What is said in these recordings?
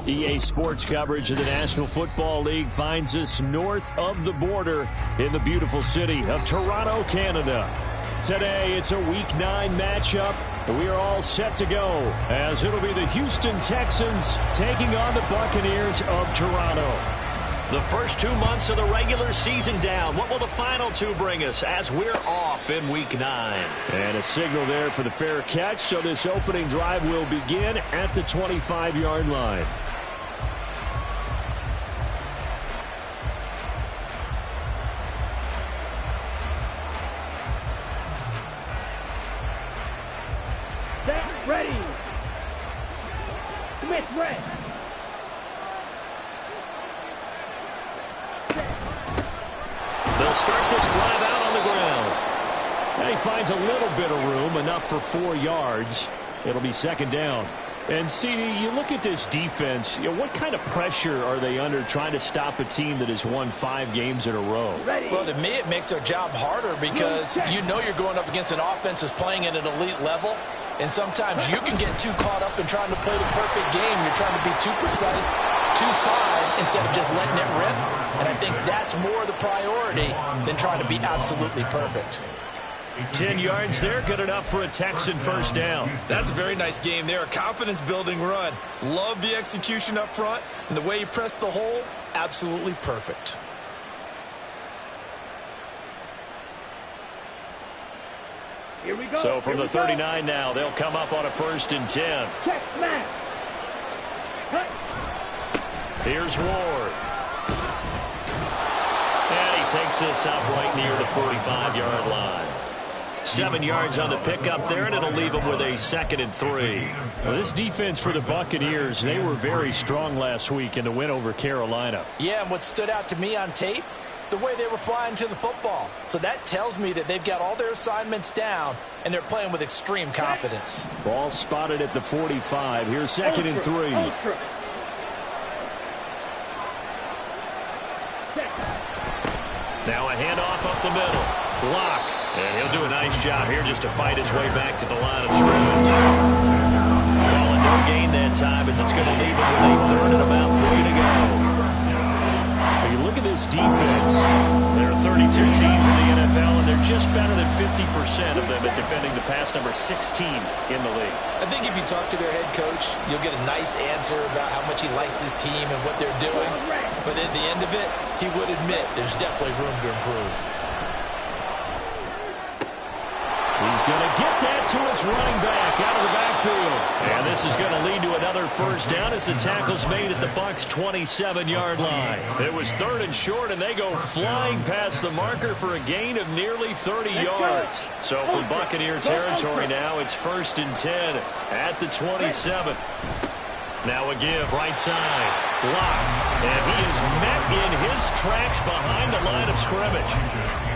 EA Sports coverage of the National Football League finds us north of the border in the beautiful city of Toronto, Canada. Today, it's a Week 9 matchup. We are all set to go as it'll be the Houston Texans taking on the Buccaneers of Toronto. The first 2 months of the regular season down. What will the final two bring us as we're off in Week 9? And a signal there for the fair catch, so this opening drive will begin at the 25-yard line. Set, ready. Smith, red. They'll start this drive out on the ground. And he finds a little bit of room, enough for 4 yards. It'll be second down. And, CD, you look at this defense, what kind of pressure are they under trying to stop a team that has won 5 games in a row? Well, to me, it makes their job harder because you know you're going up against an offense that's playing at an elite level. And sometimes you can get too caught up in trying to play the perfect game. You're trying to be too precise, too fine, instead of just letting it rip. And I think that's more the priority than trying to be absolutely perfect. 10 yards there, good enough for a Texan first down. That's a very nice game there. A confidence-building run. Love the execution up front. And the way you press the hole, absolutely perfect. Here we go. So from the 39 now, they'll come up on a 1st and 10. Check, smash. Here's Ward. And he takes this up right near the 45-yard line. 7 yards on the pickup there, and it'll leave him with a 2nd and 3. Well, this defense for the Buccaneers, they were very strong last week in the win over Carolina. Yeah, and what stood out to me on tape, the way they were flying to the football. So that tells me that they've got all their assignments down, and they're playing with extreme confidence. Ball spotted at the 45. Here's 2nd and 3. Now a handoff up the middle. Block. And he'll do a nice job here just to fight his way back to the line of scrimmage. Calling no gain that time as it's going to leave him with a 3rd and about 3 to go. When you look at this defense, there are 32 teams in the NFL, and they're just better than 50% of them at defending the pass, number 16 in the league. I think if you talk to their head coach, you'll get a nice answer about how much he likes his team and what they're doing. But at the end of it, he would admit there's definitely room to improve. He's going to get that to his running back out of the backfield. And this is going to lead to another first down as the tackle's made at the Bucs' 27-yard line. It was 3rd and short, and they go flying past the marker for a gain of nearly 30 yards. So from Buccaneer territory now, it's 1st and 10 at the 27. Now a give, right side. Block. And he is met in his tracks behind the line of scrimmage.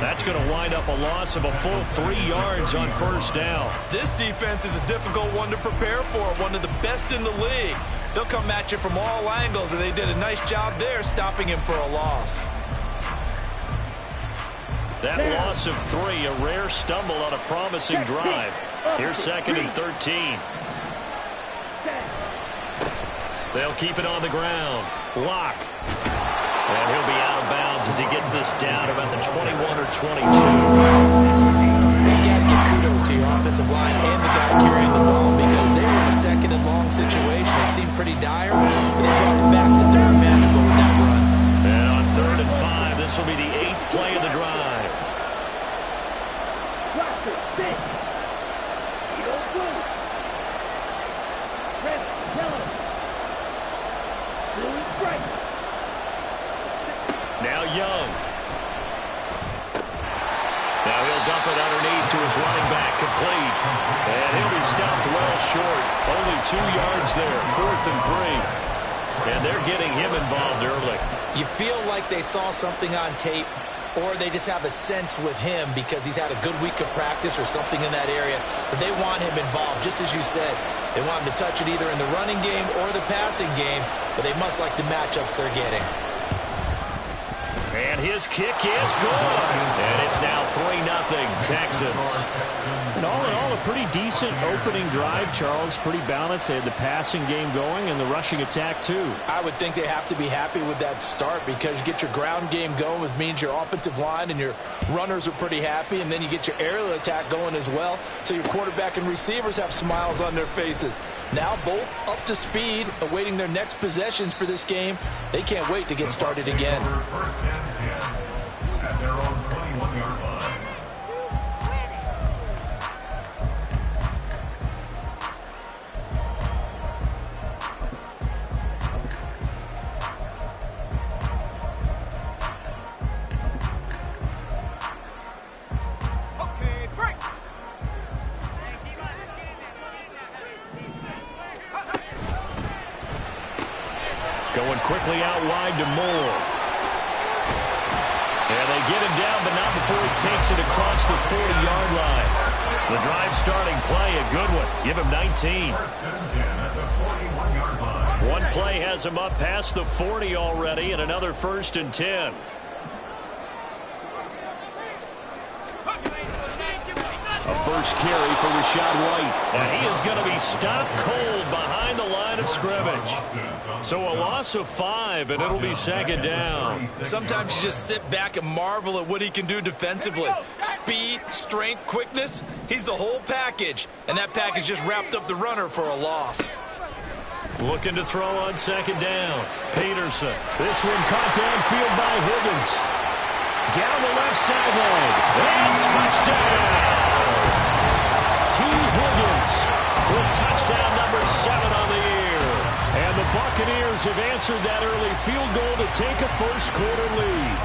That's going to wind up a loss of a full 3 yards on 1st down. This defense is a difficult one to prepare for, one of the best in the league. They'll come at you from all angles, and they did a nice job there stopping him for a loss. That loss of 3, a rare stumble on a promising drive. Here's 2nd and 13. They'll keep it on the ground. Lock. And he'll be out of bounds as he gets this down about the 21 or 22. You got to give kudos to your offensive line and the guy carrying the ball because they were in a 2nd and long situation. It seemed pretty dire, but they brought it back to 3rd manageable with that run. And on 3rd and 5, this will be the 8th play of the drive. Now Young. Now he'll dump it underneath to his running back, complete. And he'll be stopped well short. Only 2 yards there, 4th and 3. And they're getting him involved early. You feel like they saw something on tape, or they just have a sense with him because he's had a good week of practice or something in that area, but they want him involved, just as you said. They want him to touch it either in the running game or the passing game, but they must like the matchups they're getting. And And his kick is good. And it's now 3-0 Texans. And all in all, a pretty decent opening drive, Charles. Pretty balanced. They had the passing game going and the rushing attack, too. I would think they have to be happy with that start because you get your ground game going, which means your offensive line and your runners are pretty happy, and then you get your aerial attack going as well, so your quarterback and receivers have smiles on their faces. Now both up to speed, awaiting their next possessions for this game. They can't wait to get started again. At their own 21-yard line. Going quickly out wide to Moore. And they get him down, but not before he takes it across the 40-yard line. The drive starting play, a good one. Give him 19. One play has him up past the 40 already, and another 1st and 10. A first carry for Rashad White. And he is going to be stopped cold behind the line of scrimmage. So a loss of 5, and it'll be 2nd down. Sometimes you just sit back and marvel at what he can do defensively. Speed, strength, quickness, he's the whole package. And that package just wrapped up the runner for a loss. Looking to throw on 2nd down. Peterson. This one caught downfield by Higgins. Down the left sideline. And touchdown! T. Higgins with touchdown number 7 on the year. And the Buccaneers have answered that early field goal to take a first-quarter lead.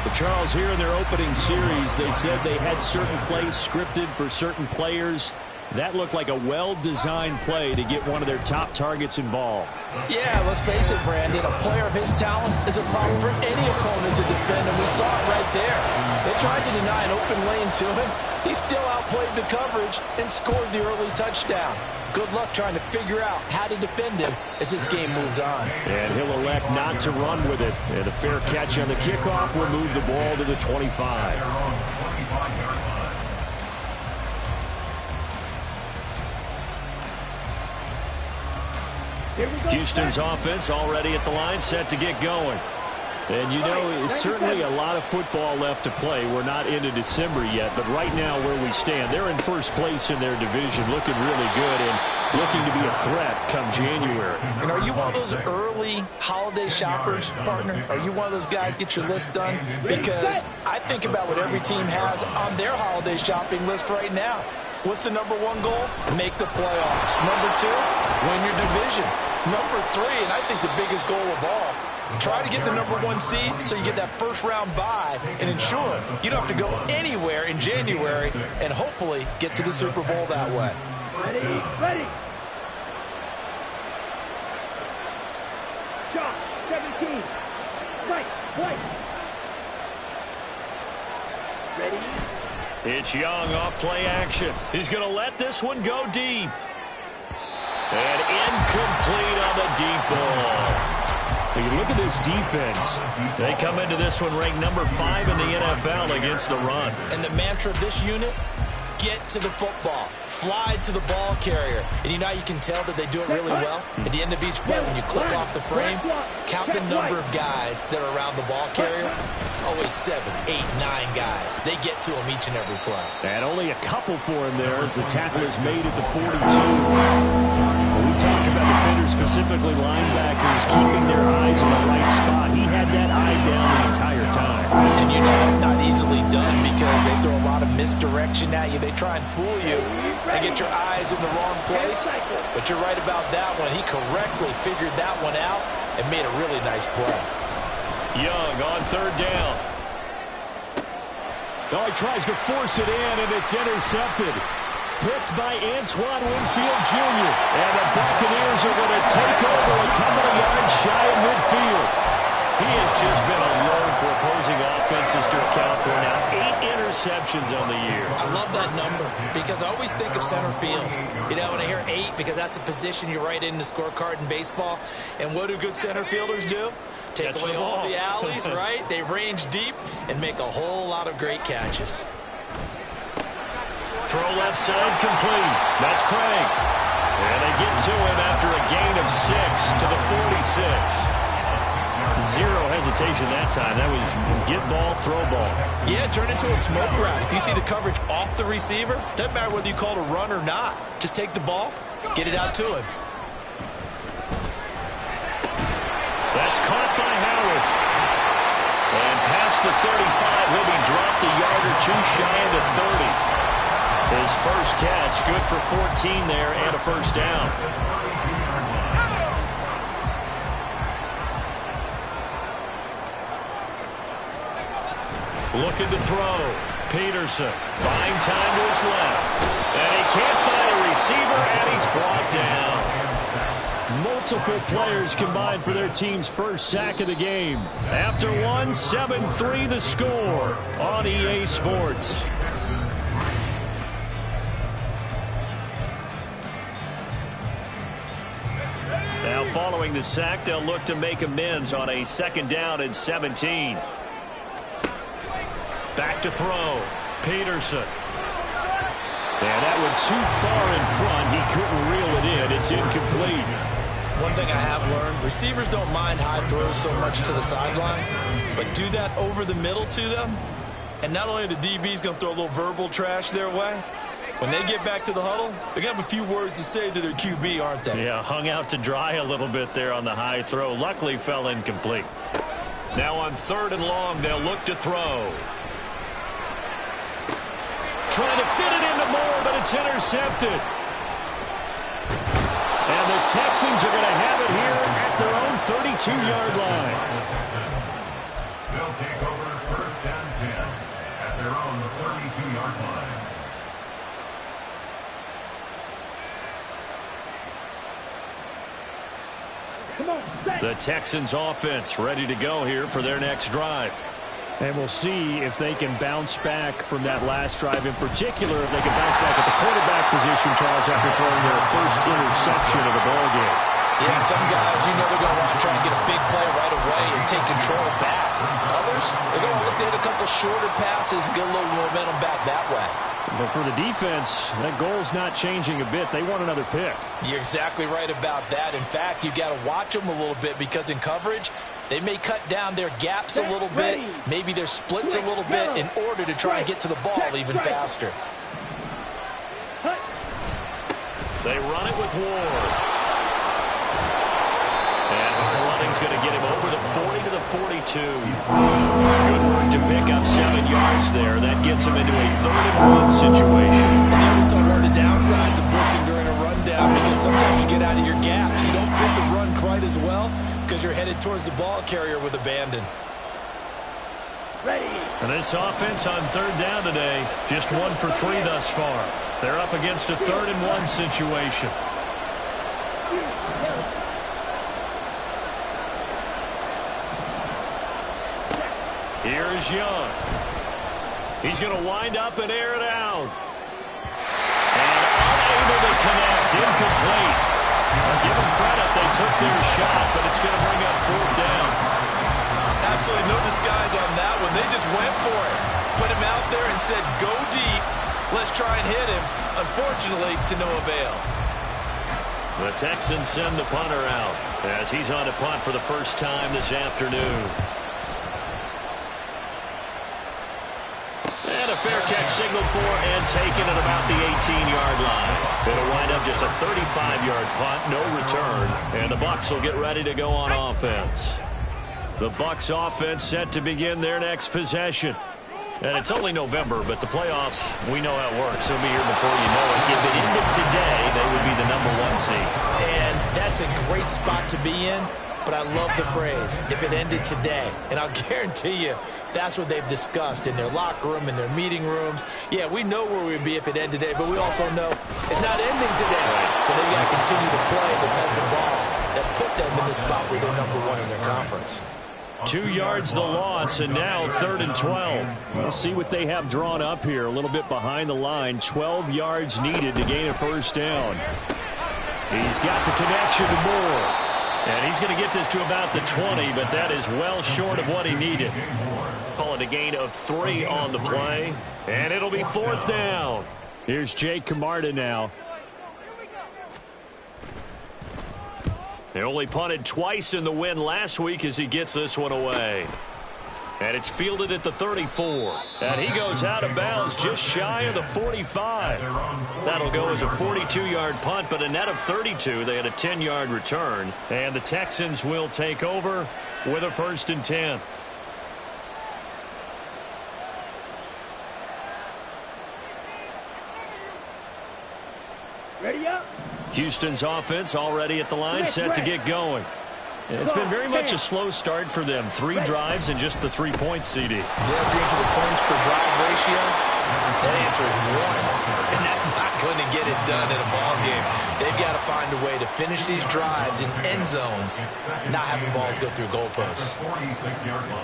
But Charles, here in their opening series, they said they had certain plays scripted for certain players. That looked like a well-designed play to get one of their top targets involved. Yeah, let's face it, Brandon. A player of his talent is a problem for any opponent to defend, and we saw it right there. They tried to deny an open lane to him. He still outplayed the coverage and scored the early touchdown. Good luck trying to figure out how to defend him as this game moves on. And he'll elect not to run with it. And a fair catch on the kickoff will move the ball to the 25. Houston's offense already at the line, set to get going. And, you know, certainly a lot of football left to play. We're not into December yet, but right now where we stand, they're in first place in their division, looking really good and looking to be a threat come January. And are you one of those early holiday shoppers, partner? Are you one of those guys get your list done? Because I think about what every team has on their holiday shopping list right now. What's the number 1 goal? Make the playoffs. Number 2, win your division. Number 3, and I think the biggest goal of all, try to get the number 1 seed so you get that first-round bye and ensure you don't have to go anywhere in January and hopefully get to the Super Bowl that way. Ready. Shot, 17. Right, right. Ready. It's Young off play action. He's going to let this one go deep. And incomplete on the deep ball. You look at this defense. They come into this one ranked number 5 in the NFL against the run. And the mantra of this unit, get to the football. Fly to the ball carrier. And you know how you can tell that they do it really well? At the end of each play, when you click off the frame, count the number of guys that are around the ball carrier. It's always 7, 8, 9 guys. They get to him each and every play. And only a couple for him there as the tackle is made at the 42. We talk about defenders, specifically linebackers, keeping their eyes in the right spot. He had that eye down the entire time. And you know that's not easily done because they throw a lot of misdirection at you. They try and fool you and get your eyes in the wrong place. But you're right about that one. He correctly figured that one out and made a really nice play. Young on 3rd down. Oh, he tries to force it in, and it's intercepted. Picked by Antoine Winfield Jr. And the Buccaneers are going to take over a couple of yards shy of midfield. He has just been alone for opposing offenses to account for now 8 interceptions on the year. I love that number because I always think of center field. You know, when I hear 8, because that's the position you write in the scorecard in baseball. And what do good center fielders do? Take away all the alleys, right? They range deep and make a whole lot of great catches. Throw left side complete. That's Craig. And they get to him after a gain of 6 to the 46. Zero hesitation that time. That was get ball, throw ball. Yeah, turn into a smoke route. If you see the coverage off the receiver, doesn't matter whether you call it a run or not. Just take the ball, get it out to him. That's caught by Howard. And past the 35, he'll be dropped a yard or two shy of the 30. His first catch, good for 14 there and a first down. Looking to throw. Peterson buying time to his left. And he can't find a receiver, and he's brought down. Multiple players combined for their team's first sack of the game. After one, 7-3 the score on EA Sports. Now following the sack, they'll look to make amends on a 2nd down and 17. Back to throw. Peterson. And that one too far in front. He couldn't reel it in. It's incomplete. One thing I have learned, receivers don't mind high throws so much to the sideline, but do that over the middle to them, and not only are the DBs going to throw a little verbal trash their way, when they get back to the huddle, they're going to have a few words to say to their QB, aren't they? Yeah, hung out to dry a little bit there on the high throw. Luckily fell incomplete. Now on 3rd and long, they'll look to throw. Trying to fit it into Moore, but it's intercepted. And the Texans are going to have it here at their own 32-yard line. They'll take over 1st and 10 at their own 32-yard line. Come on, set. The Texans offense ready to go here for their next drive. And we'll see if they can bounce back from that last drive. In particular, if they can bounce back at the quarterback position, Charles, after throwing their first interception of the ballgame. Yeah, some guys, you know they're going to want to try and get a big play right away and take control back. Others, they're going to look to hit a couple shorter passes, get a little momentum back that way. But for the defense, that goal's not changing a bit. They want another pick. You're exactly right about that. In fact, you got to watch them a little bit because in coverage, they may cut down their gaps a little bit, maybe their splits a little bit in order to try and get to the ball even faster. They run it with Ward. And hard running's going to get him over the 40 to the 42. Good work to pick up 7 yards there. That gets him into a 3rd and 1 situation. And you always saw one of the downsides of blitzing during a rundown because sometimes you get out of your gaps. You don't fit the run quite as well because you're headed towards the ball carrier with abandon. Ready. And this offense on 3rd down today, just 1 for 3 thus far. They're up against a 3rd and 1 situation. Here's Young. He's going to wind up and air it out. And unable to connect, incomplete. I'll give them credit, they took their shot, but it's going to bring up 4th down. Absolutely no disguise on that one. They just went for it. Put him out there and said, go deep. Let's try and hit him. Unfortunately, to no avail. The Texans send the punter out as he's on to punt for the first time this afternoon. And a fair catch signaled for and taken at about the 18-yard line. It'll wind up just a 35-yard punt, no return, and the Bucs will get ready to go on offense. The Bucs offense set to begin their next possession. And it's only November, but the playoffs, we know how it works. They'll be here before you know it. If it ended today, they would be the #1 seed. And that's a great spot to be in, but I love the phrase, if it ended today. And I'll guarantee you, that's what they've discussed in their locker room, in their meeting rooms. Yeah, we know where we'd be if it ended today, but we also know it's not ending today. So they've got to continue to play the type of ball that put them in the spot where they're #1 in their conference. 2 yards the loss, and now 3rd and 12. We'll see what they have drawn up here. A little bit behind the line. 12 yards needed to gain a first down. He's got the connection to Moore. And he's going to get this to about the 20, but that is well short of what he needed. Call it a gain of 3 on the play, and it'll be 4th down. Here's Jake Camarda now. They only punted twice in the win last week as he gets this one away. And it's fielded at the 34. And he goes out of bounds just shy of the 45. That'll go as a 42-yard punt, but a net of 32. They had a 10-yard return. And the Texans will take over with a 1st and 10. Ready up. Houston's offense already at the line, set to get going. It's been very much a slow start for them. 3 drives and just the 3 points, CD. Yeah, if you're into the points per drive ratio, that answer is 1. And that's not going to get it done in a ball game. They've got to find a way to finish these drives in end zones, not having balls go through goalposts.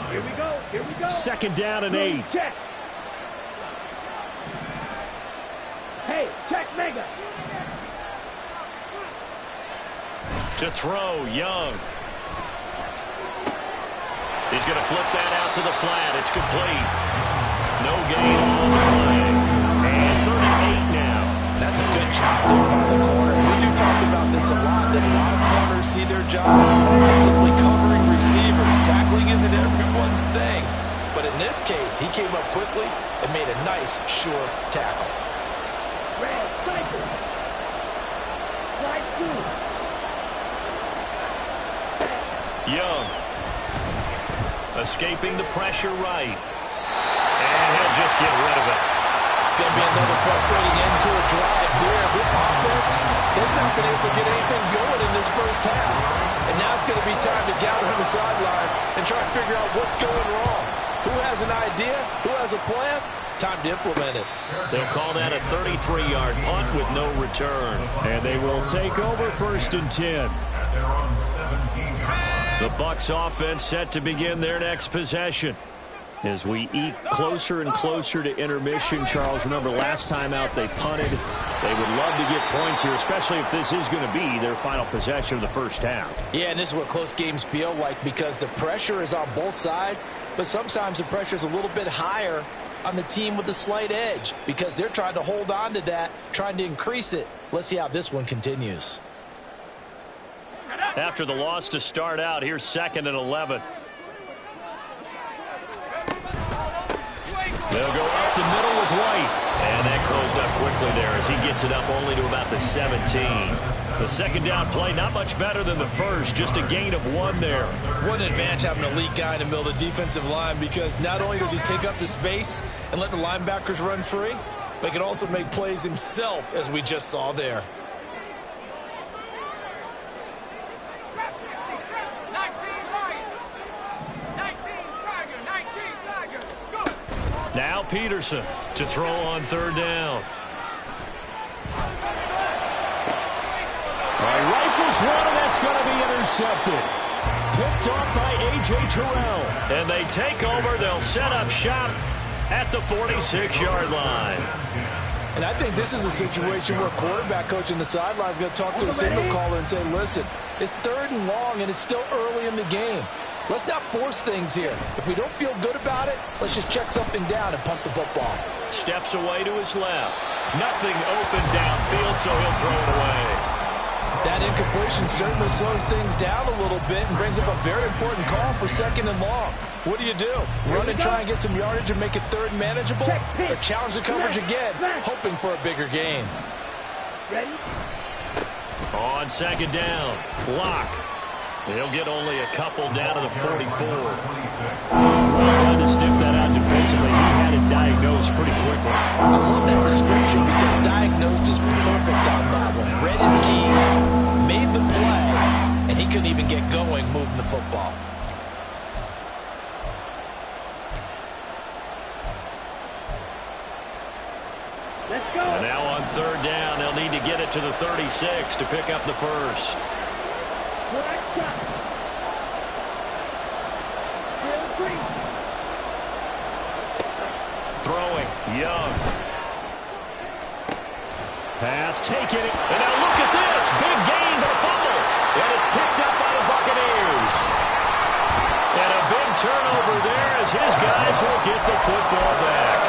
Here we go. Here we go. 2nd down and 8. Check. Hey, check mega. To throw, Young. He's going to flip that out to the flat. It's complete. No gain on the play. And 38 now. That's a good job there by the corner. We do talk about this a lot, that a lot of corners see their job as simply covering receivers. Tackling isn't everyone's thing. But in this case, he came up quickly and made a nice, sure tackle. Red, cycle. Slide through. Young. Escaping the pressure right. And he'll just get rid of it. It's going to be another frustrating end to a drive here. This offense, they've not been able to get anything going in this first half. And now it's going to be time to gather on the sidelines and try to figure out what's going wrong. Who has an idea? Who has a plan? Time to implement it. They'll call that a 33-yard punt with no return. And they will take over 1st and 10. The Bucs offense set to begin their next possession. As we eke closer and closer to intermission, Charles, remember last time out they punted. They would love to get points here, especially if this is going to be their final possession of the first half. Yeah, and this is what close games feel like because the pressure is on both sides, but sometimes the pressure is a little bit higher on the team with the slight edge because they're trying to hold on to that, trying to increase it. Let's see how this one continues. After the loss to start out, here's 2nd and 11. They'll go up the middle with White. And that closed up quickly there as he gets it up only to about the 17. The 2nd down play, not much better than the first, just a gain of 1 there. What an advantage having an elite guy in the middle of the defensive line because not only does he take up the space and let the linebackers run free, but he can also make plays himself, as we just saw there. Now Peterson to throw on 3rd down. Rifles one, and that's going to be intercepted. Picked off by A.J. Terrell. And they take over. They'll set up shop at the 46-yard line. And I think this is a situation where quarterback coach on the sideline is going to talk to a signal caller and say, listen, it's 3rd and long, and it's still early in the game. Let's not force things here. If we don't feel good about it, let's just check something down and punt the football. Steps away to his left. Nothing open downfield, so he'll throw it away. That incompletion certainly slows things down a little bit and brings up a very important call for 2nd and long. What do? Run and try and get some yardage and make it 3rd manageable? Or challenge the coverage again, hoping for a bigger gain? Ready? On 2nd down, Lock. He'll get only a couple down to the 44. Trying to sniff that out defensively. He had it diagnosed pretty quickly. I love that description because diagnosed is perfect on that one. Read his keys, made the play, and he couldn't even get going moving the football. Let's go. And now on 3rd down, they'll need to get it to the 36 to pick up the first. Throwing, Young. Pass taken. And now look at this. Big gain, but a fumble. And it's picked up by the Buccaneers. those guys will get the football back.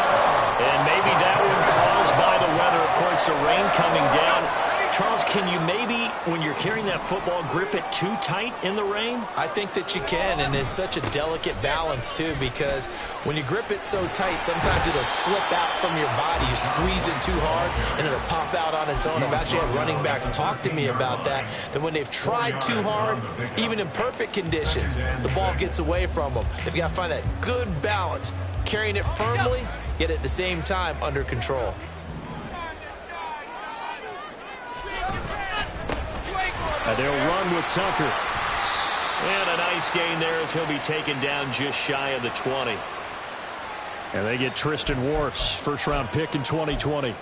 And maybe that one caused by the weather. Of course, the rain coming down. Charles, can you maybe, when you're carrying that football, grip it too tight in the rain? I think that you can, and it's such a delicate balance, too, because when you grip it so tight, sometimes it'll slip out from your body. You squeeze it too hard, and it'll pop out on its own. I've actually had running backs talk to me about that when they've tried too hard, even in perfect conditions, the ball gets away from them. They've got to find that good balance, carrying it firmly, yet at the same time under control. And they'll run with Tucker. And a nice gain there as he'll be taken down just shy of the 20. And they get Tristan Wirfs, first-round pick in 2020.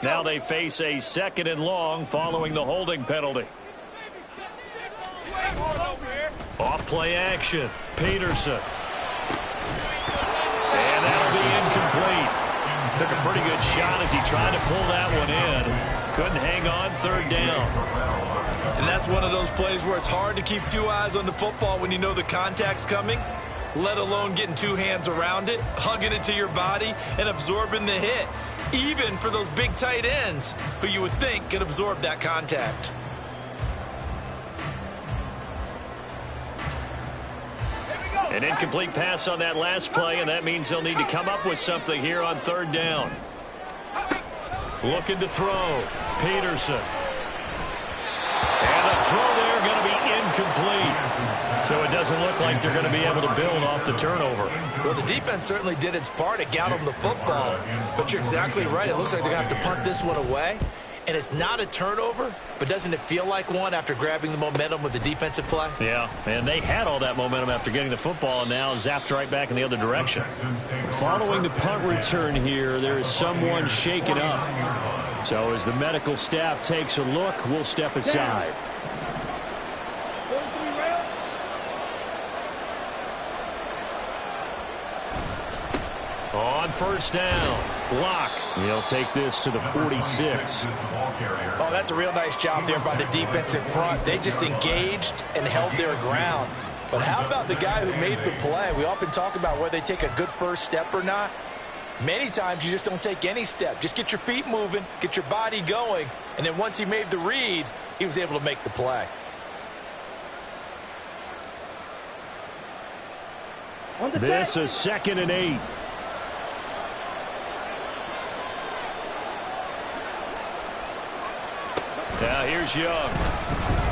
Now they face a 2nd and long following the holding penalty. Off play action. Peterson. And that'll be incomplete. Took a pretty good shot as he tried to pull that one in. Couldn't hang on, 3rd down. And that's one of those plays where it's hard to keep two eyes on the football when you know the contact's coming, let alone getting two hands around it, hugging it to your body, and absorbing the hit. Even for those big tight ends who you would think could absorb that contact. An incomplete pass on that last play, and that means they'll need to come up with something here on 3rd down. Looking to throw. Peterson. And the throw there going to be incomplete. So it doesn't look like they're going to be able to build off the turnover. Well, the defense certainly did its part to get them the football. But you're exactly right. It looks like they're going to have to punt this one away. And it's not a turnover, but doesn't it feel like one after grabbing the momentum with the defensive play? Yeah, and they had all that momentum after getting the football and now zapped right back in the other direction. Following the punt return here, there is someone shaken up. So as the medical staff takes a look, we'll step aside. On 1st down, block. He'll take this to the 46. Oh, that's a real nice job there by the defensive front. They just engaged and held their ground. But how about the guy who made the play? We often talk about whether they take a good first step or not. Many times you just don't take any step. Just get your feet moving, get your body going, and then once he made the read, he was able to make the play. This is 2nd and 8. Now here's Young.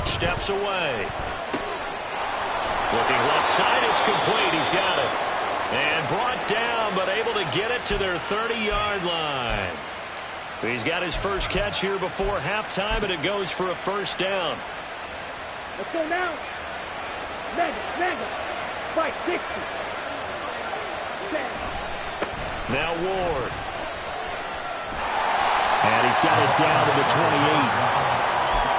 Steps away. Looking left side, it's complete. He's got it. And brought down, but able to get it to their 30-yard line. He's got his first catch here before halftime, and it goes for a 1st down. Let's go now. Mega. Fight 60. Now Ward. And he's got it down to the 28.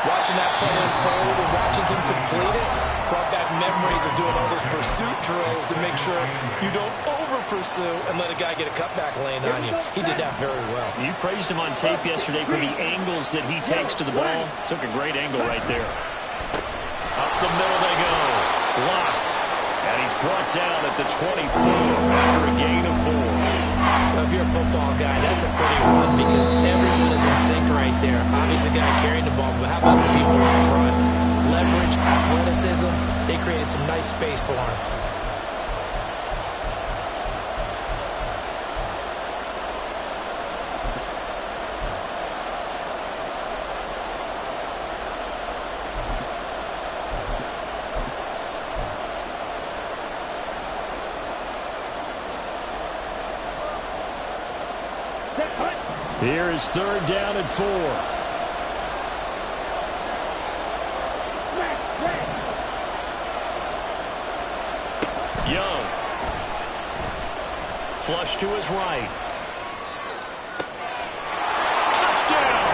Watching that play unfold and watching him complete it brought back memories of doing all those pursuit drills to make sure you don't over-pursue and let a guy get a cutback lane on you. He did that very well. You praised him on tape yesterday for the angles that he takes to the ball. Took a great angle right there. Up the middle they go. Block. And he's brought down at the 24 after a gain of 4. Well, if you're a football guy, that's a pretty one because everyone is in sync right there. Obviously, the guy carrying the ball, but how about the people up front? Leverage, athleticism, they created some nice space for him. Here is 3rd down and 4. Young. Flush to his right. Touchdown!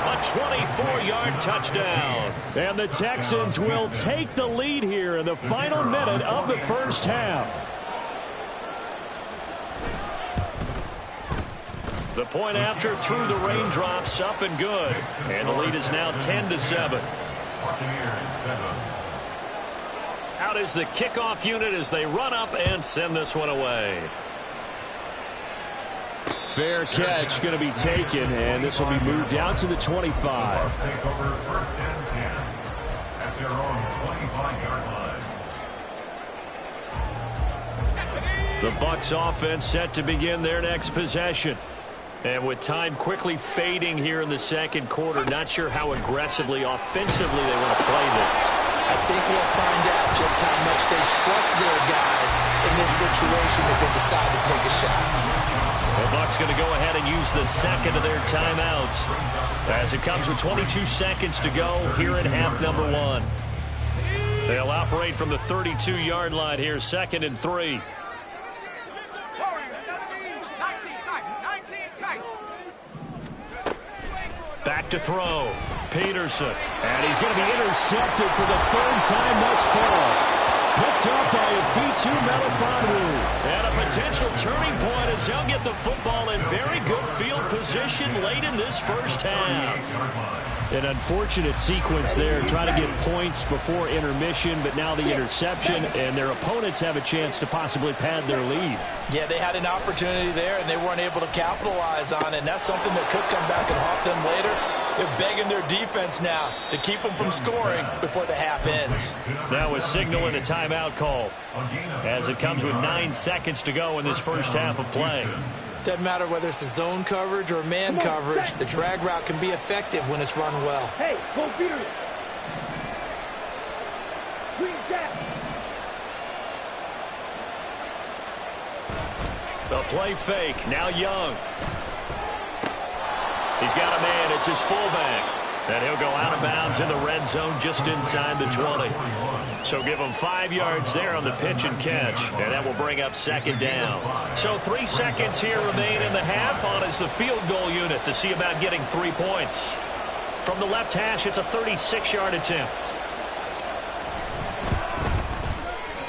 A 24-yard touchdown. And the Texans will take the lead here in the final minute of the 1st half. The point after through the raindrops, up and good. And the lead is now 10-7. Out is the kickoff unit as they run up and send this one away. Fair catch going to be taken, and this will be moved out to the 25. Take over first and 10 at their own 25-yard line. The Bucs offense set to begin their next possession. And with time quickly fading here in the second quarter, not sure how aggressively, offensively they want to play this. I think we'll find out just how much they trust their guys in this situation if they decide to take a shot. The Bucs going to go ahead and use the second of their timeouts as it comes with 22 seconds to go here in half number one. They'll operate from the 32-yard line here, 2nd and 3. Back to throw. Peterson. And he's going to be intercepted for the 3rd time thus far. Picked up by Afitu Melifonwu. And a potential turning point as they'll get the football in very good field position late in this first half. An unfortunate sequence there, trying to get points before intermission, but now the interception, and their opponents have a chance to possibly pad their lead. Yeah, they had an opportunity there, and they weren't able to capitalize on it, and that's something that could come back and haunt them later. They're begging their defense now to keep them from scoring before the half ends. Now a signal and a timeout call as it comes with 9 seconds to go in this first half of play. Doesn't matter whether it's a zone coverage or man coverage, the drag route can be effective when it's run well. Hey, go Beard. Green Jack. The play fake. Now Young. He's got a man. It's his fullback. And he'll go out of bounds in the red zone just inside the 20. So give him 5 yards there on the pitch and catch. And that will bring up 2nd down. So 3 seconds here remain in the half on as the field goal unit to see about getting 3 points. From the left hash, it's a 36-yard attempt.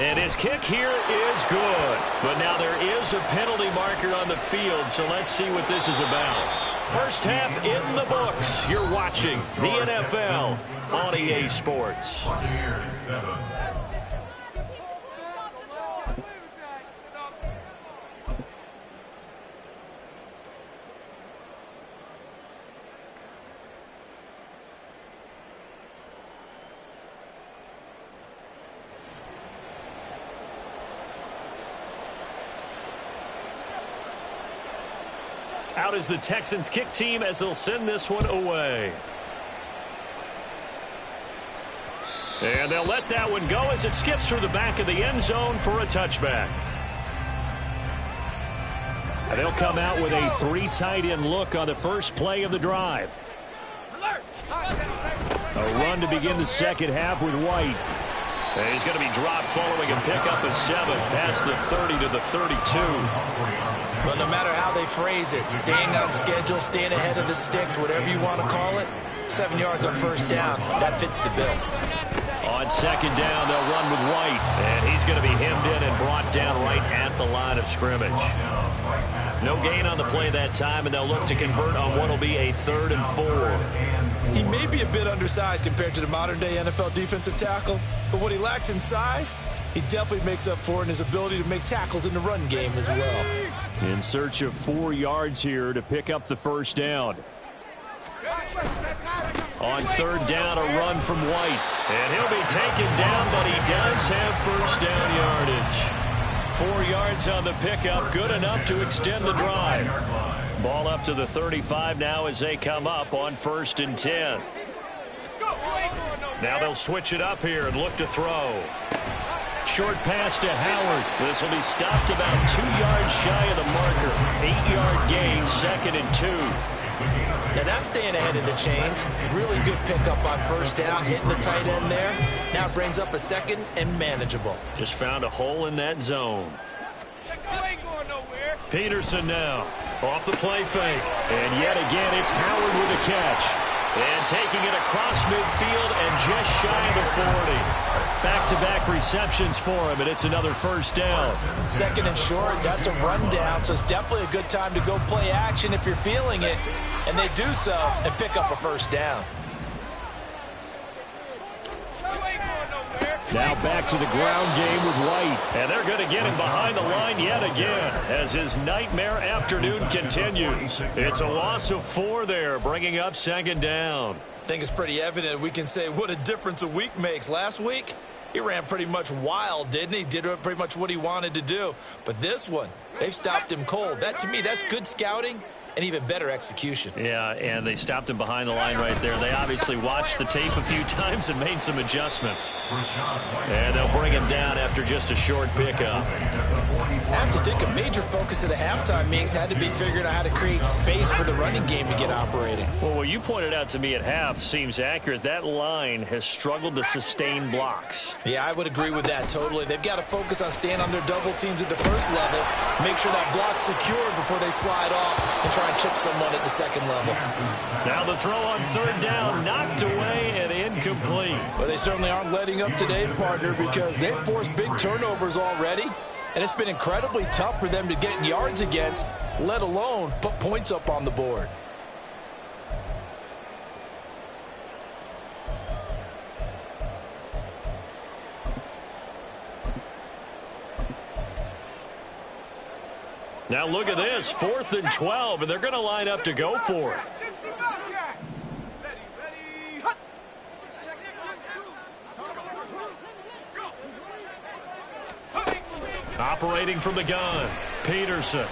And his kick here is good. But now there is a penalty marker on the field, so let's see what this is about. First half in the books. You're watching the NFL on EA Sports. Buccaneers 7. Out is the Texans kick team as they'll send this one away. And they'll let that one go as it skips through the back of the end zone for a touchback. And they'll come out with a 3 tight end look on the first play of the drive. A run to begin the second half with White. And he's going to be dropped following a pickup of 7 past the 30 to the 32. But no matter how they phrase it, staying on schedule, staying ahead of the sticks, whatever you want to call it, 7 yards on first down, that fits the bill. On 2nd down, they'll run with White. And he's going to be hemmed in and brought down right at the line of scrimmage. No gain on the play that time, and they'll look to convert on what will be a 3rd and 4. He may be a bit undersized compared to the modern-day NFL defensive tackle, but what he lacks in size, he definitely makes up for in his ability to make tackles in the run game as well. In search of 4 yards here to pick up the first down. On 3rd down, a run from White. And he'll be taken down, but he does have first down yardage. 4 yards on the pickup, good enough to extend the drive. Ball up to the 35 now as they come up on 1st and 10. Now they'll switch it up here and look to throw. Short pass to Howard. This will be stopped about 2 yards shy of the marker. 8-yard gain, 2nd and 2. Now that's staying ahead of the chains. Really good pickup on first down, hitting the tight end there. Now it brings up a 2nd and manageable. Just found a hole in that zone. Peterson now off the play fake. And yet again, it's Howard with a catch. And taking it across midfield and just shy of the 40. Back-to-back receptions for him, and it's another first down. Second and short, that's a rundown, so it's definitely a good time to go play action if you're feeling it. And they do so and pick up a first down. Now back to the ground game with White. And they're going to get him behind the line yet again as his nightmare afternoon continues. It's a loss of 4 there, bringing up second down. I think it's pretty evident we can say what a difference a week makes. Last week, he ran pretty much wild, didn't he? Did pretty much what he wanted to do. But this one, they've stopped him cold. That, to me, that's good scouting and even better execution. Yeah, and they stopped him behind the line right there. They obviously watched the tape a few times and made some adjustments. And they'll bring him down after just a short pickup. I have to think a major focus of the halftime meetings had to be figuring out how to create space for the running game to get operating. Well, what you pointed out to me at half seems accurate. That line has struggled to sustain blocks. Yeah, I would agree with that totally. They've got to focus on staying on their double teams at the first level, make sure that block's secured before they slide off and try and chip someone at the second level. Now the throw on third down, knocked away and incomplete. But they certainly aren't letting up today, partner, because they've forced big turnovers already. And it's been incredibly tough for them to get yards against, let alone put points up on the board. Now look at this, 4th and 12, and they're going to line up to go for it. Operating from the gun, Peterson.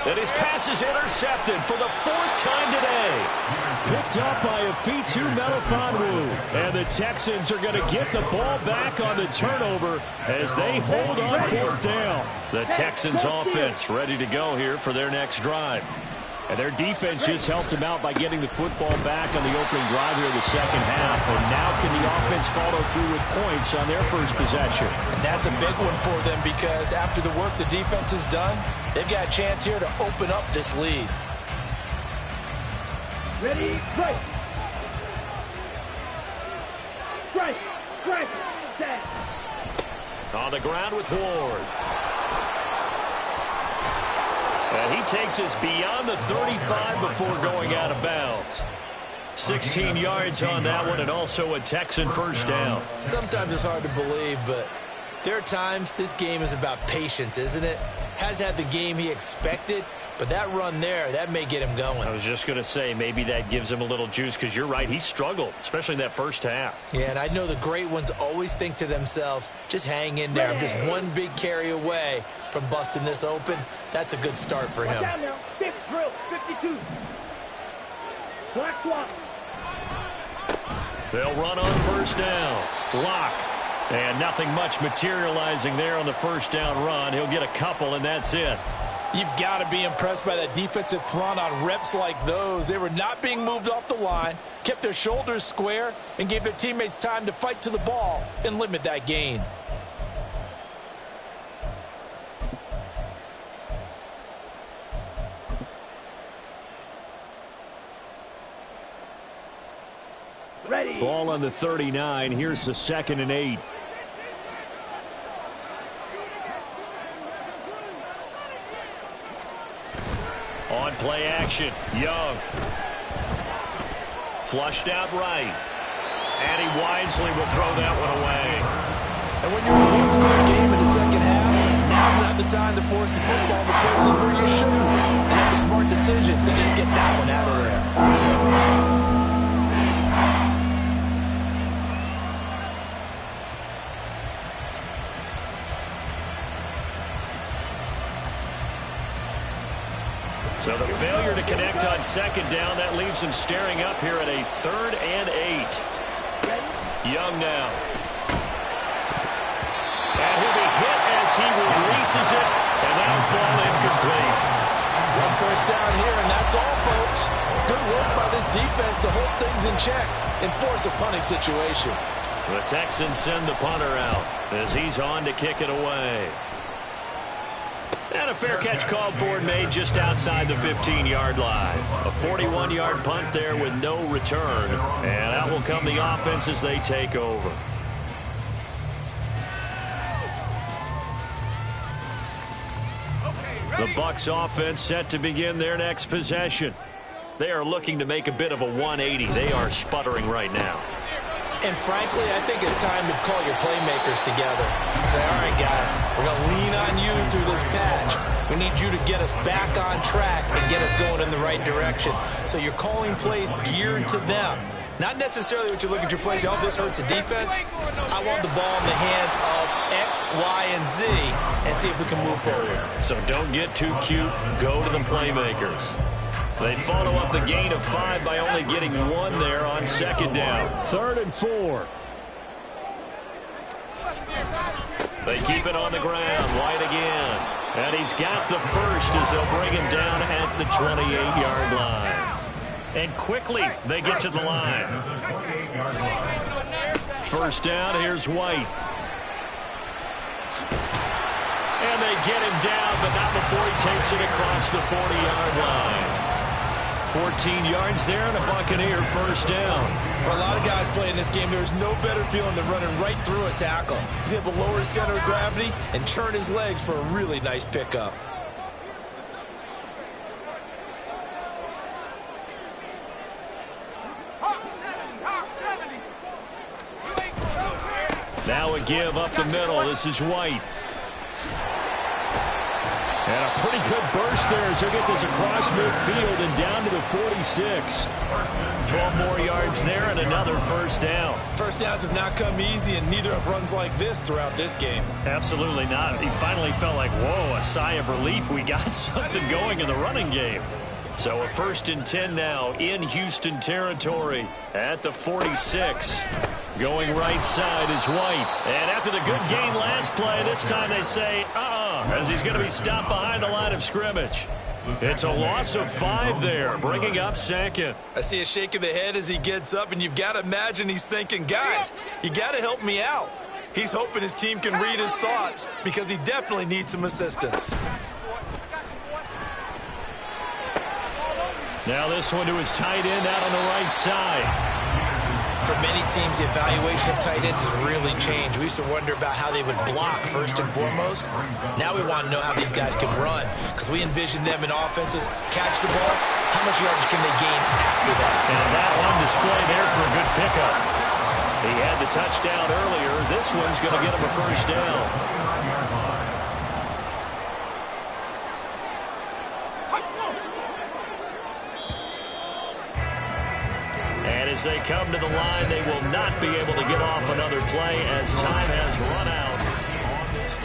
And his pass is intercepted for the 4th time today. Picked up by Afitu Melifonwu. And the Texans are going to get the ball back on the turnover as they hold on 4th down. The Texans offense ready to go here for their next drive. And their defense just helped them out by getting the football back on the opening drive here in the second half. And now can the offense follow through with points on their first possession? And that's a big one for them because after the work the defense has done, they've got a chance here to open up this lead. Ready, play. Strike, strike, set. On the ground with Ward. And he takes us beyond the 35 before going out of bounds. 16 yards on that one, and also a Texan first down. Sometimes it's hard to believe, but there are times this game is about patience, isn't it? Has had the game he expected, but that run there, that may get him going. I was just going to say, maybe that gives him a little juice, because you're right, he struggled, especially in that first half. Yeah, and I know the great ones always think to themselves, just hang in there. I'm just one big carry away from busting this open. That's a good start for him. Down now. 5th drill, 52. Black block. They'll run on first down. Lock. And nothing much materializing there on the first down run. He'll get a couple, and that's it. You've got to be impressed by that defensive front on reps like those. They were not being moved off the line, kept their shoulders square, and gave their teammates time to fight to the ball and limit that gain. Ready. Ball on the 39. Here's the 2nd and 8. On play action, Young. Flushed out right. And he wisely will throw that one away. And when you're in a one-score game in the second half, now's not the time to force the football to places where you shouldn't. And that's a smart decision to just get that one out of there. So the failure to connect on second down, that leaves him staring up here at a 3rd and 8. Young now. And he'll be hit as he releases it, and that'll fall incomplete. One first down here, and that's all, folks. Good work by this defense to hold things in check and force a punting situation. The Texans send the punter out as he's on to kick it away. And a fair catch called for and made just outside the 15-yard line. A 41-yard punt there with no return. And out will come the offense as they take over. The Bucs offense set to begin their next possession. They are looking to make a bit of a 180. They are sputtering right now. And frankly, I think it's time to call your playmakers together and say, all right, guys, we're going to lean on you through this patch. We need you to get us back on track and get us going in the right direction. So you're calling plays geared to them. Not necessarily what you look at your plays, oh, this hurts the defense. I want the ball in the hands of X, Y, and Z and see if we can move forward. So don't get too cute. Go to the playmakers. They follow up the gain of 5 by only getting 1 there on second down. 3rd and 4. They keep it on the ground. White again. And he's got the first as they'll bring him down at the 28-yard line. And quickly they get to the line. First down, here's White. And they get him down, but not before he takes it across the 40-yard line. 14 yards there and a Buccaneer first down. For a lot of guys playing this game, there's no better feeling than running right through a tackle. He's able to lower his center of gravity and churn his legs for a really nice pickup. Now a give up the middle. This is White. And a pretty good burst there as he'll get this across midfield and down to the 46. 12 more yards there and another first down. First downs have not come easy, and neither have runs like this throughout this game. Absolutely not. He finally felt like, whoa, a sigh of relief. We got something going in the running game. So a 1st and 10 now in Houston territory at the 46. Going right side is White. And after the good gain last play, this time they say, as he's going to be stopped behind the line of scrimmage. It's a loss of 5 there, bringing up second. I see a shake of the head as he gets up, and you've got to imagine he's thinking, guys, you got to help me out. He's hoping his team can read his thoughts because he definitely needs some assistance. Now this one to his tight end out on the right side. For many teams, the evaluation of tight ends has really changed. We used to wonder about how they would block first and foremost. Now we want to know how these guys can run because we envision them in offenses catch the ball. How much yardage can they gain after that? And that on display there for a good pickup. He had the touchdown earlier. This one's going to get him a first down. As they come to the line, they will not be able to get off another play as time has run out on this.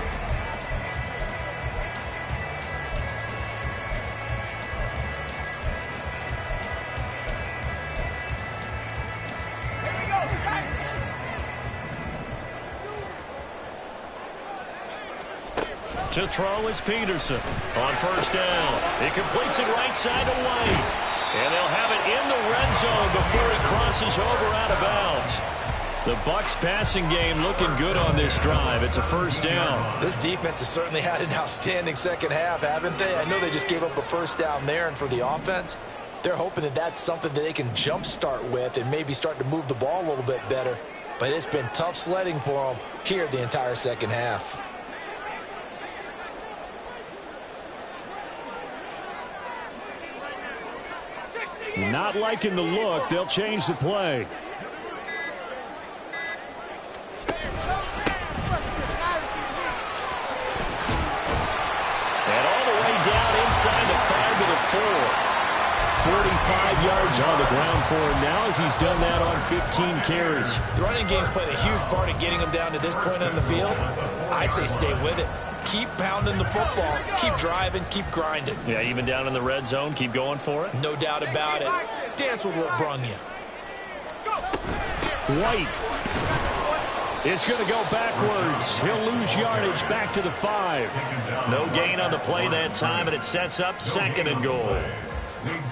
To throw is Peterson on first down. He completes it right side to White. And they'll have it in the red zone before he crosses over out of bounds. The Bucs passing game looking good on this drive. It's a first down. This defense has certainly had an outstanding second half, haven't they? I know they just gave up a first down there, and for the offense, they're hoping that that's something that they can jumpstart with and maybe start to move the ball a little bit better. But it's been tough sledding for them here the entire second half. Not liking the look. They'll change the play. And all the way down inside the 5 to the 4. 45 yards on the ground for him now as he's done that on 15 carries. The running game's played a huge part in getting him down to this point on the field. I say stay with it. Keep pounding the football. Keep driving. Keep grinding. Yeah, even down in the red zone, keep going for it. No doubt about it. Dance with what brung you. White is going to go backwards. He'll lose yardage back to the 5. No gain on the play that time, and it sets up 2nd and goal.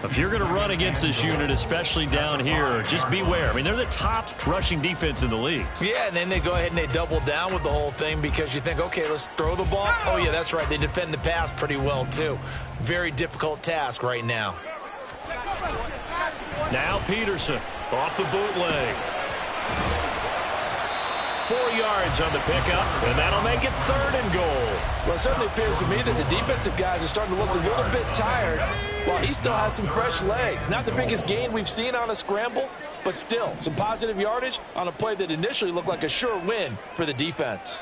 If you're going to run against this unit, especially down here, just beware. I mean, they're the top rushing defense in the league. Yeah, and then they go ahead and they double down with the whole thing because you think, okay, let's throw the ball. Oh, yeah, that's right. They defend the pass pretty well, too. Very difficult task right now. Now Peterson off the bootleg. 4 yards on the pickup, and that'll make it 3rd and goal. Well, it certainly appears to me that the defensive guys are starting to look a little bit tired while he still has some fresh legs. Not the biggest gain we've seen on a scramble, but still some positive yardage on a play that initially looked like a sure win for the defense.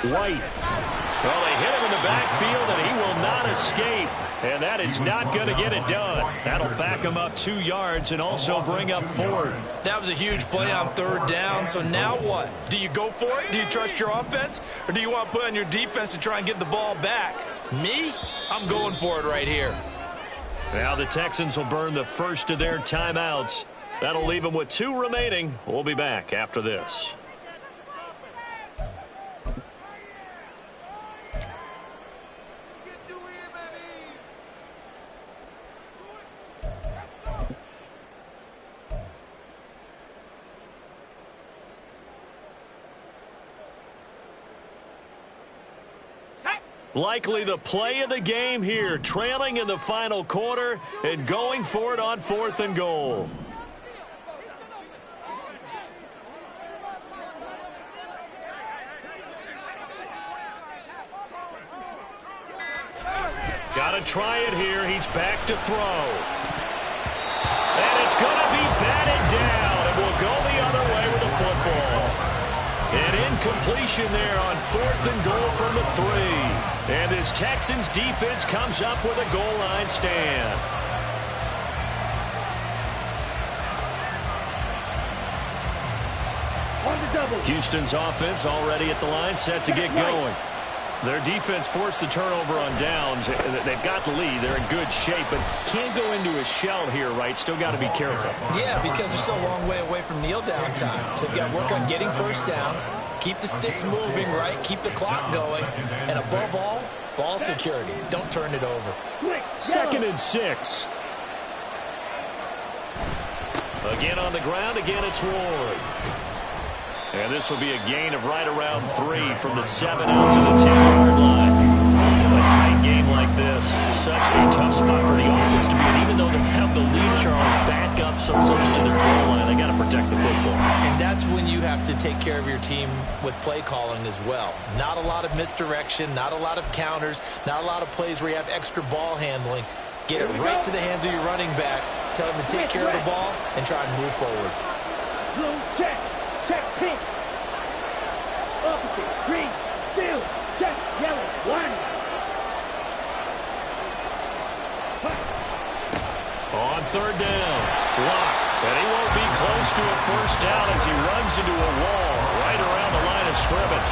White. Well, they hit him in the backfield, and he will not escape. And that is not going to get it done. That'll back him up 2 yards and also bring up 4th. That was a huge play on 3rd down. So now what? Do you go for it? Do you trust your offense? Or do you want to put on your defense to try and get the ball back? Me? I'm going for it right here. Now the Texans will burn the first of their timeouts. That'll leave them with 2 remaining. We'll be back after this. Likely the play of the game here, trailing in the final quarter and going for it on 4th and goal. Got to try it here. He's back to throw. And it's going to be batted down. It will go the other way with the football. An incompletion there on 4th and goal from the 3. And this Texans defense comes up with a goal line stand. On the double. Houston's offense already at the line, set to get going. Their defense forced the turnover on downs. They've got the lead. They're in good shape, but can't go into a shell here, right? Still got to be careful. Yeah, because they're still a long way away from kneel down time. So they've got to work on getting first downs, keep the sticks moving, right? Keep the clock going. And above all, ball security. Don't turn it over. 2nd and 6. Again on the ground. Again, it's Ward. And this will be a gain of right around 3 from the 7 out to the 10-yard line. A tight game like this, such a tough spot for the offense to be in. Even though they have the lead, Charles, back up so close to their goal line, they got to protect the football. And that's when you have to take care of your team with play calling as well. Not a lot of misdirection, not a lot of counters, not a lot of plays where you have extra ball handling. Get it right to the hands of your running back, tell him to take care of the ball, and try and move forward. Blue, check. Check, pink. Opposite, green, steel, check, yellow, 1. On 3rd down, block. And he won't be close to a first down as he runs into a wall right around the line of scrimmage.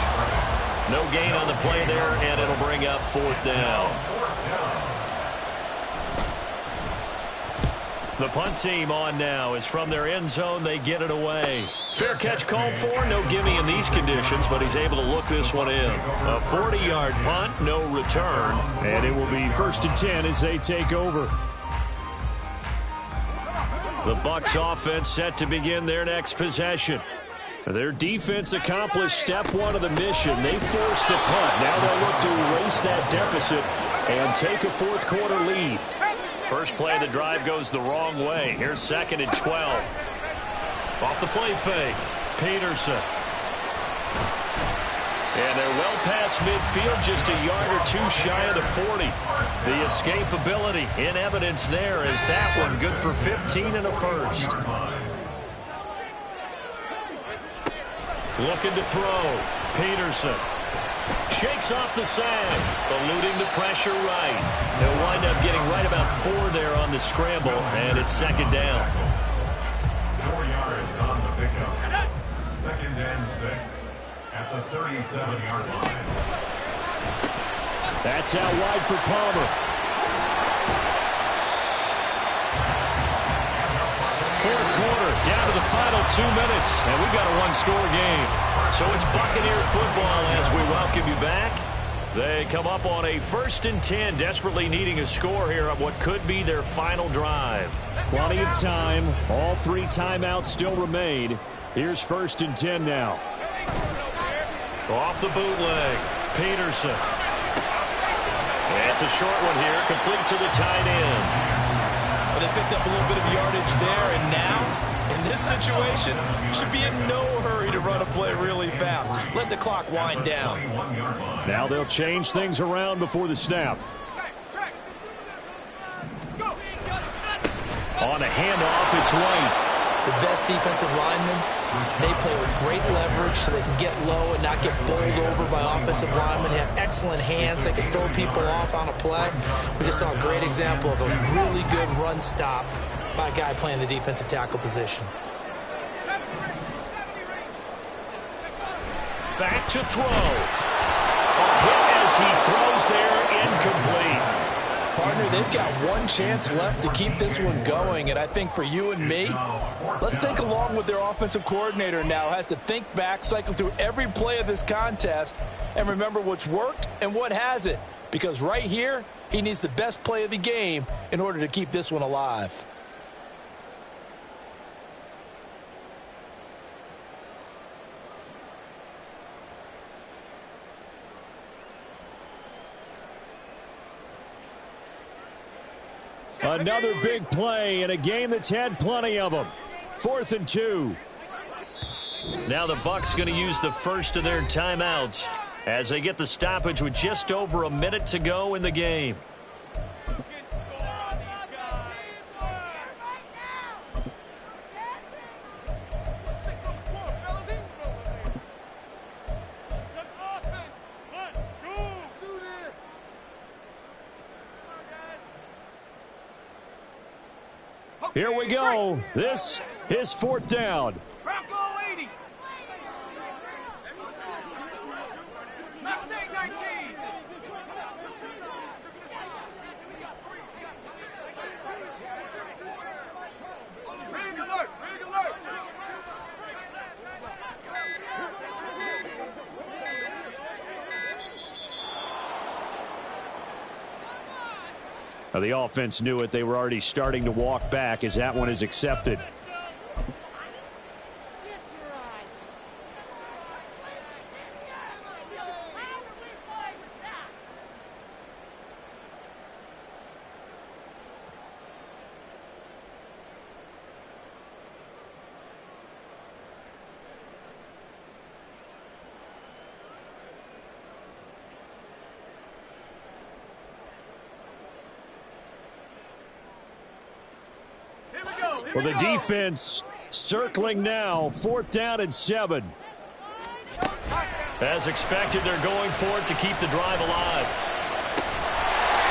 No gain on the play there, and it'll bring up 4th down. The punt team on now is from their end zone. They get it away. Fair catch called for. No gimme in these conditions, but he's able to look this one in. A 40-yard punt, no return. And it will be 1st and 10 as they take over. The Bucs offense set to begin their next possession. Their defense accomplished step 1 of the mission. They forced the punt. Now they'll look to erase that deficit and take a 4th quarter lead. First play of the drive goes the wrong way. Here's 2nd and 12. Off the play fake. Peterson. And they're well past midfield, just a yard or 2 shy of the 40. The escapability in evidence there is that one good for 15 and a first. Looking to throw. Peterson. Shakes off the sag, eluding the pressure right. He'll wind up getting right about 4 there on the scramble, and it's 2nd down. 4 yards on the pickup. 2nd and 6 at the 37-yard line. That's out wide for Palmer. 4th quarter, down to the final 2 minutes, and we've got a 1-score game. So it's Buccaneer football as we welcome you back. They come up on a 1st and 10, desperately needing a score here on what could be their final drive. Plenty of time. All 3 timeouts still remain. Here's 1st and 10 now. Off the bootleg, Peterson. It's a short one here, complete to the tight end. Well, they picked up a little bit of yardage there, and now, in this situation, should be in no hurry to run a play really fast. Let the clock wind down. Now they'll change things around before the snap. On a handoff, it's White. The best defensive linemen, they play with great leverage so they can get low and not get bowled over by offensive linemen. They have excellent hands. They can throw people off on a play. We just saw a great example of a really good run stop by a guy playing the defensive tackle position. Back to throw. A hit as he throws there, incomplete. Partner, they've got one chance left to keep this one going, and I think for you and me, let's think along with their offensive coordinator now. Has to think back, cycle through every play of this contest, and remember what's worked and what hasn't. Because right here, he needs the best play of the game in order to keep this one alive. Another big play in a game that's had plenty of them. 4th and 2. Now the Bucs going to use the first of their timeouts as they get the stoppage with just over a minute to go in the game. Here we go. This is 4th down. The offense knew it. They were already starting to walk back as that one is accepted. Well, the defense circling now. 4th down and 7. As expected, they're going for it to keep the drive alive.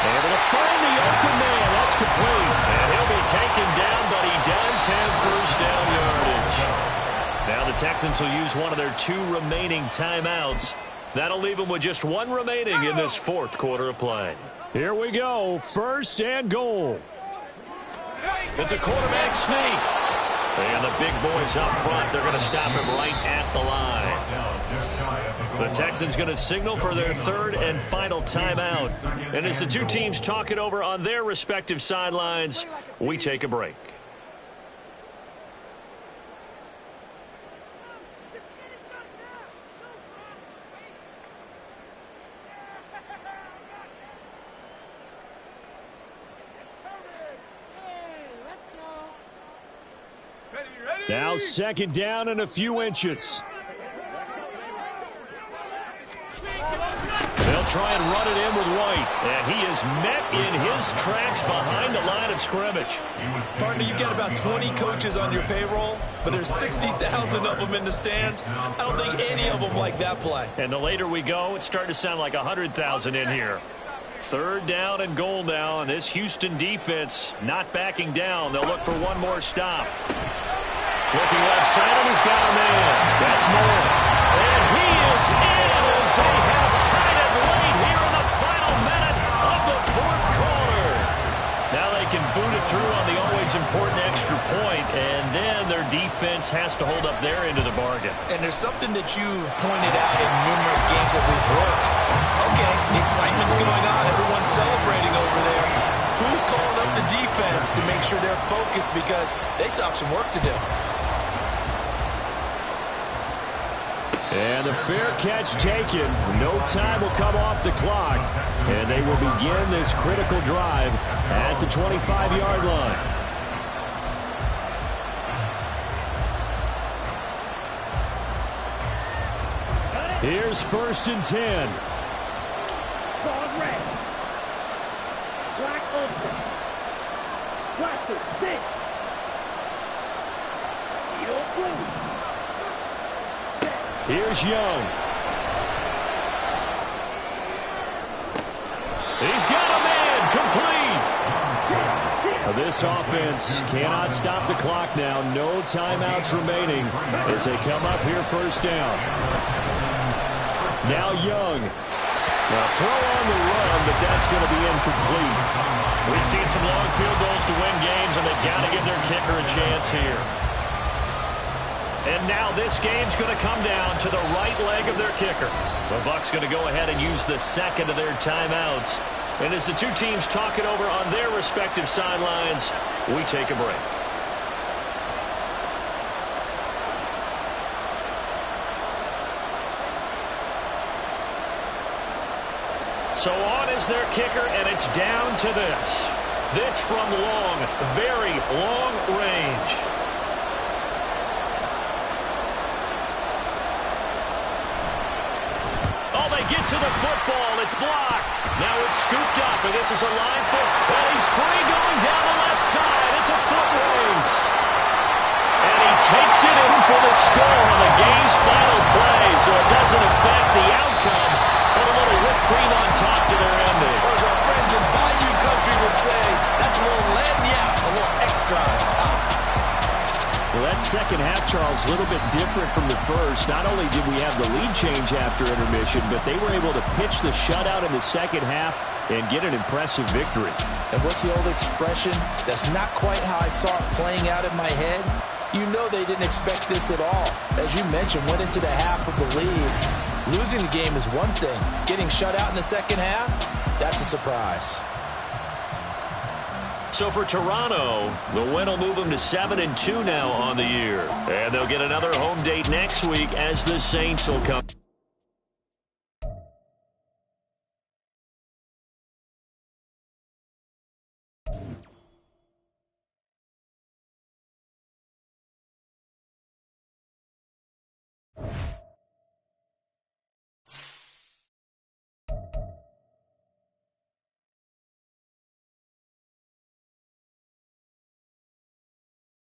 Able to find the open man. That's complete. And he'll be taken down, but he does have first down yardage. Now the Texans will use one of their 2 remaining timeouts. That'll leave them with just 1 remaining in this 4th quarter of play. Here we go. 1st and goal. It's a quarterback sneak. And the big boys up front, they're going to stop him right at the line. The Texans going to signal for their 3rd and final timeout. And as the 2 teams talk it over on their respective sidelines, we take a break. Now 2nd down and a few inches. They'll try and run it in with White. And he is met in his tracks behind the line of scrimmage. Partner, you've got about 20 coaches on your payroll, but there's 60,000 of them in the stands. I don't think any of them like that play. And the later we go, it's starting to sound like 100,000 in here. 3rd down and goal now, and this Houston defense not backing down. They'll look for one more stop. Looking left side, and he's got a man. That's Moore. And he is in as they have tied it late here in the final minute of the 4th quarter. Now they can boot it through on the always important extra point, and then their defense has to hold up their end of the bargain. And there's something that you've pointed out in numerous games that we've worked. Okay, the excitement's going on. Everyone's celebrating over there. Who's calling up the defense to make sure they're focused because they still have some work to do? And the fair catch taken. No time will come off the clock. And they will begin this critical drive at the 25-yard line. Here's 1st and 10. Ball red. Black open. Black to 6. Yellow blue. Here's Young. He's got a man complete. This offense cannot stop the clock now. No timeouts remaining as they come up here 1st down. Now Young. Now throw on the run, but that's going to be incomplete. We've seen some long field goals to win games, and they've got to give their kicker a chance here. And now this game's going to come down to the right leg of their kicker. The Bucs going to go ahead and use the second of their timeouts. And as the two teams talk it over on their respective sidelines, we take a break. So on is their kicker, and it's down to this. This from long, very long range. Oh, they get to the football. It's blocked. Now it's scooped up, and this is a line for... Well, he's free going down the left side. It's a foot race. And he takes it in for the score on the game's final play, so it doesn't affect the outcome, but a little whipped cream on top to their ending. Or as our friends in Bayou Country would say, that's a little lagniappe, a little extra on top. Well, that second half, Charles, a little bit different from the first. Not only did we have the lead change after intermission, but they were able to pitch the shutout in the second half and get an impressive victory. And what's the old expression? That's not quite how I saw it playing out in my head. You know they didn't expect this at all. As you mentioned, went into the half with the lead. Losing the game is one thing. Getting shut out in the second half, that's a surprise. So for Toronto, the win will move them to 7-2 now on the year. And they'll get another home date next week as the Saints will come.